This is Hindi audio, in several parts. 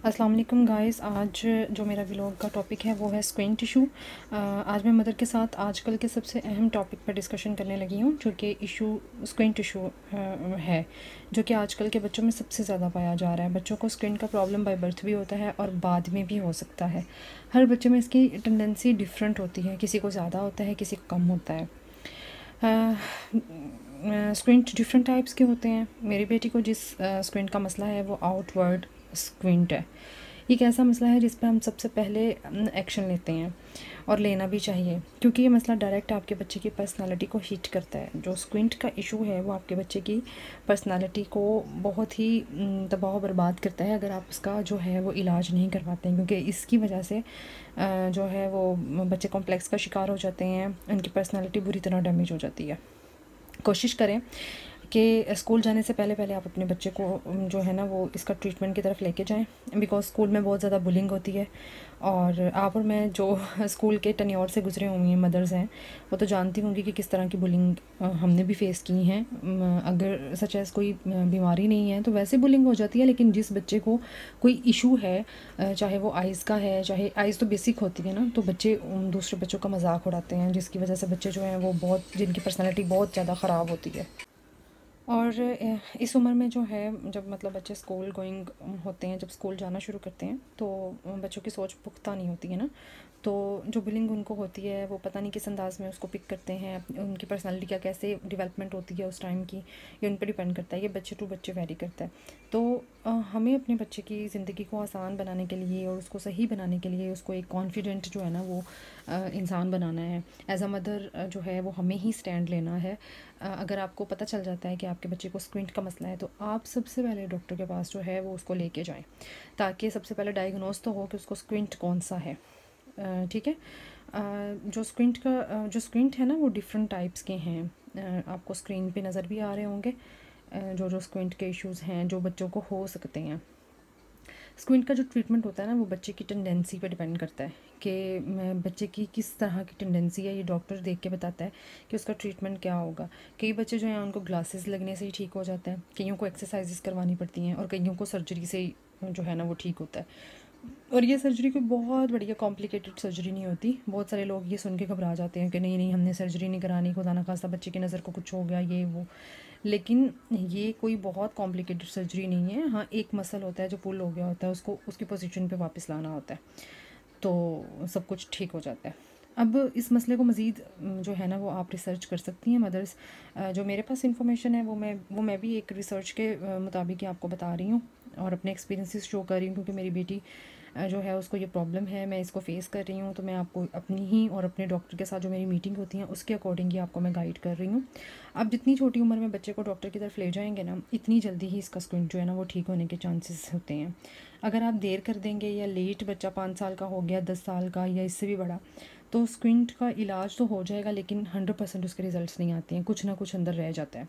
अस्सलाम वालेकुम गाइस। आज जो मेरा व्लॉग का टॉपिक है वो है स्क्विंट इशू। आज मैं मदर के साथ आजकल के सबसे अहम टॉपिक पर डिस्कशन करने लगी हूँ, जो कि इशू स्क्विंट इशू है, जो कि आजकल के बच्चों में सबसे ज़्यादा पाया जा रहा है। बच्चों को स्क्विंट का प्रॉब्लम बाय बर्थ भी होता है और बाद में भी हो सकता है। हर बच्चे में इसकी टेंडेंसी डिफरेंट होती है, किसी को ज़्यादा होता है, किसी को कम होता है। स्क्विंट डिफरेंट टाइप्स के होते हैं। मेरी बेटी को जिस स्क्विंट का मसला है वो आउटवर्ड स्क्विंट है। ये एक ऐसा मसला है जिस पे हम सबसे पहले एक्शन लेते हैं और लेना भी चाहिए, क्योंकि ये मसला डायरेक्ट आपके बच्चे की पर्सनालिटी को हिट करता है। जो स्क्विंट का इशू है वो आपके बच्चे की पर्सनालिटी को बहुत ही तबाह बर्बाद करता है अगर आप उसका जो है वो इलाज नहीं करवाते हैं, क्योंकि इसकी वजह से जो है वो बच्चे कॉम्प्लेक्स का शिकार हो जाते हैं, उनकी पर्सनालिटी बुरी तरह डैमेज हो जाती है। कोशिश करें कि स्कूल जाने से पहले पहले आप अपने बच्चे को जो है ना वो इसका ट्रीटमेंट की तरफ लेके जाएं, बिकॉज़ स्कूल में बहुत ज़्यादा बुलिंग होती है। और आप और मैं जो स्कूल के टेन्योर से गुजरे हुए हैं मदर्स हैं, वो तो जानती होंगी कि किस तरह की बुलिंग हमने भी फेस की हैं। अगर सच एज़ कोई बीमारी नहीं है तो वैसे बुलिंग हो जाती है, लेकिन जिस बच्चे को कोई इशू है, चाहे वो आइज़ का है, चाहे आइज़ तो बेसिक होती है ना, तो बच्चे दूसरे बच्चों का मजाक उड़ाते हैं, जिसकी वजह से बच्चे जो हैं वो बहुत, जिनकी पर्सनैलिटी बहुत ज़्यादा ख़राब होती है। और इस उम्र में जो है, जब मतलब बच्चे स्कूल गोइंग होते हैं, जब स्कूल जाना शुरू करते हैं, तो बच्चों की सोच पुख्ता नहीं होती है ना, तो जो बुलिंग उनको होती है वो पता नहीं किस अंदाज़ में उसको पिक करते हैं। उनकी पर्सनालिटी का कैसे डेवलपमेंट होती है उस टाइम की, ये उन पर डिपेंड करता है। ये बच्चे टू बच्चे वेरी करता है। तो हमें अपने बच्चे की ज़िंदगी को आसान बनाने के लिए और उसको सही बनाने के लिए उसको एक कॉन्फिडेंट जो है ना वो इंसान बनाना है। एज अ मदर जो है वो हमें ही स्टैंड लेना है। अगर आपको पता चल जाता है कि आपके बच्चे को स्क्विंट का मसला है, तो आप सबसे पहले डॉक्टर के पास जो है वो उसको लेके जाएं, ताकि सबसे पहले डायग्नोस तो हो कि उसको स्क्विंट कौन सा है। ठीक है। जो स्क्विंट है ना वो डिफरेंट टाइप्स के हैं। आपको स्क्रीन पे नज़र भी आ रहे होंगे जो स्क्विंट के इश्यूज़ हैं जो बच्चों को हो सकते हैं। स्क्विंट का जो ट्रीटमेंट होता है ना वो बच्चे की टेंडेंसी पे डिपेंड करता है कि बच्चे की किस तरह की टेंडेंसी है। ये डॉक्टर देख के बताता है कि उसका ट्रीटमेंट क्या होगा। कई बच्चे जो हैं उनको ग्लासेस लगने से ही ठीक हो जाता है, कईयों को एक्सरसाइजेस करवानी पड़ती हैं, और कईयों को सर्जरी से ही जो है ना वो ठीक होता है। और ये सर्जरी कोई बहुत बढ़िया कॉम्प्लिकेटेड सर्जरी नहीं होती। बहुत सारे लोग ये सुन के घबरा जाते हैं कि नहीं नहीं हमने सर्जरी नहीं करानी, खुदा ना खास्ता बच्चे की नज़र को कुछ हो गया ये वो। लेकिन ये कोई बहुत कॉम्प्लिकेटेड सर्जरी नहीं है। हाँ, एक मसल होता है जो पुल हो गया होता है, उसको उसकी पोजीशन पे वापस लाना होता है, तो सब कुछ ठीक हो जाता है। अब इस मसले को मज़ीद जो है ना वो आप रिसर्च कर सकती हैं मदर्स। जो मेरे पास इंफॉर्मेशन है वो मैं भी एक रिसर्च के मुताबिक ही आपको बता रही हूँ और अपने एक्सपीरियंसेस शो कर रही हूँ, क्योंकि मेरी बेटी जो है उसको ये प्रॉब्लम है, मैं इसको फ़ेस कर रही हूँ, तो मैं आपको अपनी ही और अपने डॉक्टर के साथ जो मेरी मीटिंग होती हैं उसके अकॉर्डिंग ही आपको मैं गाइड कर रही हूँ। आप जितनी छोटी उम्र में बच्चे को डॉक्टर की तरफ ले जाएंगे ना, इतनी जल्दी ही इसका स्क्विंट जो है ना वो ठीक होने के चांसेस होते हैं। अगर आप देर कर देंगे या लेट, बच्चा 5 साल का हो गया, 10 साल का या इससे भी बड़ा, तो स्क्विंट का इलाज तो हो जाएगा, लेकिन 100% उसके रिजल्ट्स नहीं आते हैं। कुछ ना कुछ अंदर रह जाता है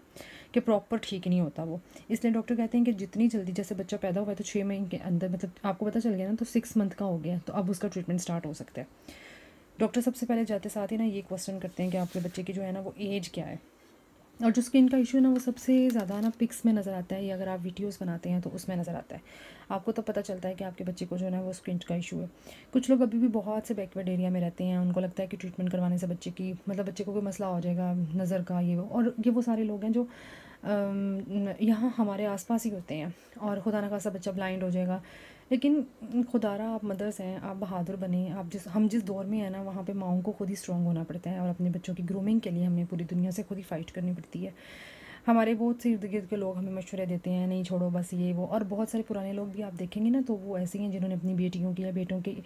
कि प्रॉपर ठीक नहीं होता वो। इसलिए डॉक्टर कहते हैं कि जितनी जल्दी, जैसे बच्चा पैदा हुआ है तो 6 महीने के अंदर, मतलब आपको पता चल गया ना, तो 6 मंथ का हो गया तो अब उसका ट्रीटमेंट स्टार्ट हो सकता है। डॉक्टर सबसे पहले जाते साथ ही ना ये क्वेश्चन करते हैं कि आपके बच्चे की जो है ना वो एज क्या है। और जो स्किन का इशू है ना वो सबसे ज़्यादा ना पिक्स में नज़र आता है, या अगर आप वीडियोस बनाते हैं तो उसमें नज़र आता है। आपको तो पता चलता है कि आपके बच्चे को जो है ना वो स्किन का इशू है। कुछ लोग अभी भी बहुत से बैकवर्ड एरिया में रहते हैं, उनको लगता है कि ट्रीटमेंट करवाने से बच्चे की, मतलब बच्चे को कोई मसला हो जाएगा नज़र का, ये वो। और ये वो सारे लोग हैं जो यहाँ हमारे आसपास ही होते हैं, और खुदा ना खासा बच्चा ब्लाइंड हो जाएगा। लेकिन खुदारा आप मदर्स हैं, आप बहादुर बने। आप हम जिस दौर में हैं ना, वहाँ पे माओं को खुद ही स्ट्रॉन्ग होना पड़ता है, और अपने बच्चों की ग्रूमिंग के लिए हमें पूरी दुनिया से खुद ही फ़ाइट करनी पड़ती है। हमारे बहुत से इर्द गिर्द के लोग हमें मशवरे देते हैं, नहीं छोड़ो बस ये वो। और बहुत सारे पुराने लोग भी आप देखेंगे ना, तो वो ऐसे ही हैं जिन्होंने अपनी बेटियों की या बेटों की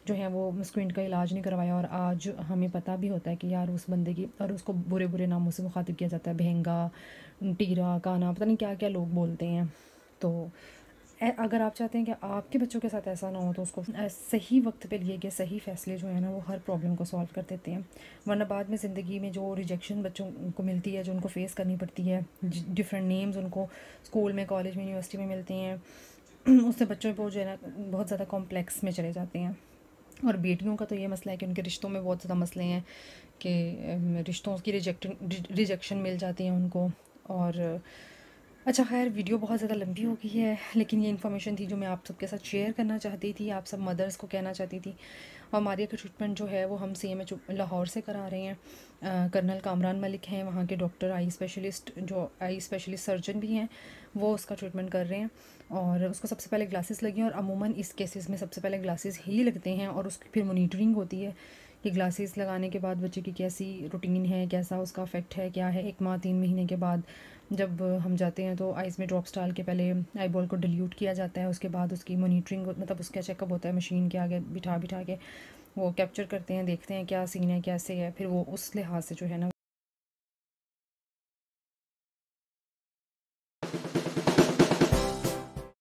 जो है वो स्क्विंट का इलाज नहीं करवाया, और आज हमें पता भी होता है कि यार उस बंदे की, और उसको बुरे बुरे नामों से मुखातिब किया जाता है, बहंगा, टीरा, काना, पता नहीं क्या क्या लोग बोलते हैं। तो अगर आप चाहते हैं कि आपके बच्चों के साथ ऐसा ना हो, तो उसको सही वक्त पे लिए गए सही फ़ैसले जो है ना वो हर प्रॉब्लम को सॉल्व कर देते हैं। वरना बाद में ज़िंदगी में जो रिजेक्शन बच्चों को मिलती है, जो उनको फ़ेस करनी पड़ती है, डिफरेंट नेम्स उनको स्कूल में, कॉलेज में, यूनिवर्सिटी में मिलते हैं, उससे बच्चों को जो है ना बहुत ज़्यादा कॉम्प्लेक्स में चले जाते हैं। और बेटियों का तो ये मसला है कि उनके रिश्तों में बहुत ज़्यादा मसले हैं कि रिश्तों की रिजेक्शन मिल जाती है उनको। और अच्छा ख़ैर वीडियो बहुत ज़्यादा लंबी हो गई है, लेकिन ये इन्फॉर्मेशन थी जो मैं आप सबके साथ शेयर करना चाहती थी, आप सब मदर्स को कहना चाहती थी। हमारे का ट्रीटमेंट जो है वो हम CMH लाहौर से करा रहे हैं। कर्नल कामरान मलिक हैं वहाँ के डॉक्टर, आई स्पेशलिस्ट, जो आई स्पेशलिस्ट सर्जन भी हैं, वो उसका ट्रीटमेंट कर रहे हैं। और उसको सबसे पहले ग्लासेस लगी और अमूमन इस केसेस में सबसे पहले ग्लासेस ही लगते हैं और उसकी फिर मॉनिटरिंग होती है कि ग्लासेस लगाने के बाद बच्चे की कैसी रूटीन है, कैसा उसका अफेक्ट है, क्या है। 1 माह 3 महीने के बाद जब हम जाते हैं तो आइज़ में ड्रॉप्स डाल के पहले आई बॉल को डिल्यूट किया जाता है, उसके बाद उसकी मॉनिटरिंग, मतलब उसका चेकअप होता है मशीन के आगे बिठा बिठा के, वो कैप्चर करते हैं, देखते हैं क्या सीन है, कैसे है, फिर वो उस लिहाज से जो है ना